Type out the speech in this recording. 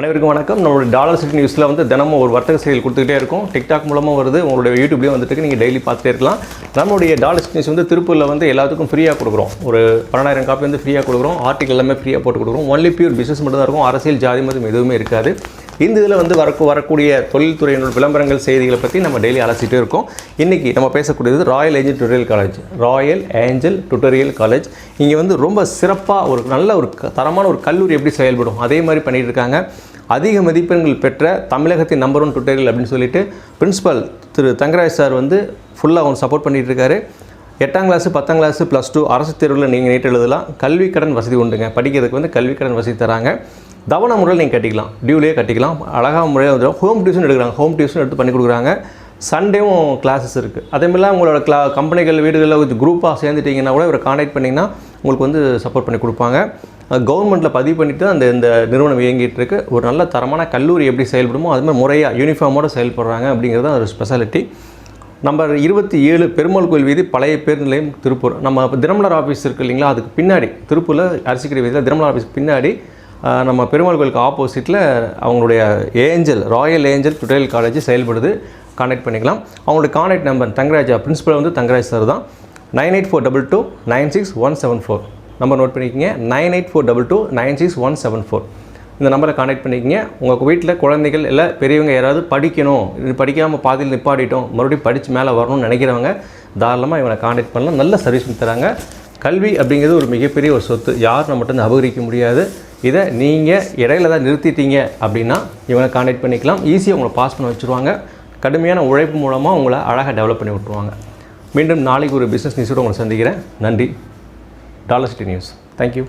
அனைவருக்கும் வணக்கம். நம்மளோட டாலர் சிட்டி நியூஸில் வந்து தினமும் ஒரு வர்த்தக செய்திகள் கொடுத்துக்கிட்டே இருக்கும். டிக்டாக் மூலமாக வருது, உங்களுடைய யூடியூப்லேயும் வந்துட்டு நீங்கள் டெய்லி பார்த்துட்டே இருக்கலாம். நம்மளுடைய டாலர் சிட்டி நியூஸ் வந்து திருப்பூரில் வந்து எல்லாத்துக்கும் ஃப்ரீயாக கொடுக்குறோம். ஒரு 12,000 காப்பி வந்து ஃப்ரீயாக கொடுக்குறோம். ஆர்டிக்கல் எல்லாமே ஃப்ரீயாக போட்டு கொடுக்குறோம். ஒன்லி பியூர் பிஸ்னஸ் மட்டும் தான் இருக்கும். அரசியல் ஜாதி மதம் எதுவுமே இருக்காது. இந்த இதில் வந்து வரக்கூடிய தொழில்துறையினோட விளம்பரங்கள் செய்திகளை பற்றி நம்ம டெய்லி அலசிட்டே இருக்கோம். இன்றைக்கி நம்ம பேசக்கூடியது royal angel tutorial college. Royal angel tutorial college இங்கே வந்து ரொம்ப சிறப்பாக ஒரு நல்ல ஒரு தரமான ஒரு கல்லூரி எப்படி செயல்படும் அதே மாதிரி பண்ணிகிட்டு இருக்காங்க. அதிக மதிப்பெண்கள் பெற்ற தமிழகத்தின் நம்பர் 1 டுட்டோரியல் அப்படின்னு சொல்லிட்டு பிரின்ஸிபல் திரு தங்கராஜ் சார் வந்து ஃபுல்லாக அவங்க சப்போர்ட் பண்ணிகிட்டு இருக்காரு. 8ஆம் கிளாஸ் 10ஆம் கிளாஸ் +2 அரசு தேர்வில் நீங்கள் நீட் எழுதலாம். கல்வி கடன் வசதி உண்டுங்க. படிக்கிறதுக்கு வந்து கல்வி கடன் வசதி தராங்க. தவணை முறையில் நீங்கள் கட்டிக்கலாம், டியூலேயே கட்டிக்கலாம். அழகாக முறையில் வந்து ஹோம் டியூஷன் எடுக்கிறாங்க. ஹோம் டியூஷன் எடுத்து பண்ணி கொடுக்குறாங்க. சண்டேவும் கிளாஸஸ் இருக்குது. அதேமாதிரிலாம் உங்களோட கம்பெனிகள் வீடுகளில் குரூப்பாக சேர்ந்துட்டிங்கன்னா கூட இவரை கான்டாக்ட் பண்ணிங்கன்னா உங்களுக்கு வந்து சப்போர்ட் பண்ணி கொடுப்பாங்க. கவர்மெண்ட்டில் பதிவு பண்ணிவிட்டு இந்த நிறுவனம் இயங்கிட்டு இருக்கு. ஒரு நல்ல தரமான கல்லூரி எப்படி செயல்படுமோ அதுமாதிரி முறையாக யூனிஃபார்மோடு செயல்படுறாங்க அப்படிங்கிறது ஒரு ஸ்பெஷாலிட்டி. நம்பர் 27 பெருமாள் கோயில் வீதி பழைய பேருந்து நிலையம் திருப்பூர். நம்ம தினமலர் ஆஃபீஸ் இருக்குது இல்லைங்களா, அதுக்கு பின்னாடி திருப்பூரில் அரிசிக்கடை வீதியில் தினமலர் ஆஃபீஸ் பின்னாடி நம்ம பெருமாள் கோயிலுக்கு ஆப்போசிட்டில் அவங்களுடைய ராயல் ஏஞ்சல் டுட்டோரியல் காலேஜ் செயல்படுது. கான்டாக்ட் பண்ணிக்கலாம். அவங்களுடைய கான்டாக்ட் நம்பர் தங்கராஜா பிரின்சிபல் வந்து தங்கராஜ் சார் தான். 984229 96174 நம்பர் நோட் பண்ணிக்கோங்க. 984229 96174 இந்த நம்பரை கான்டாக்ட் பண்ணிக்கோங்க. உங்கள் வீட்டில் குழந்தைகள் இல்லை பெரியவங்க யாராவது படிக்கணும், இது படிக்காமல் பாதியில் நிப்பாட்டிட்டோம், மறுபடியும் படித்து மேலே வரணும்னு நினைக்கிறவங்க தாராளமாக இவனை கான்டாக்ட் பண்ணலாம். நல்ல சர்வீஸ் தராங்க. கல்வி அப்படிங்கிறது ஒரு மிகப்பெரிய ஒரு சொத்து. யார் நம்மகிட்ட வந்து அபகரிக்க முடியாது. இதை நீங்கள் இடையில தான் நிறுத்திட்டீங்க அப்படின்னா இவனை கான்டாக்ட் பண்ணிக்கலாம். ஈஸியாக உங்களை பாஸ் பண்ண வச்சுருவாங்க. கடுமையான உழைப்பு மூலமாக உங்களை அழகாக டெவலப் பண்ணி விட்டுருவாங்க. மீண்டும் நாளைக்கு ஒரு பிஸ்னஸ் நியூஸோடு உங்களை சந்திக்கிறேன். நன்றி. Dollar city news. தேங்க்யூ.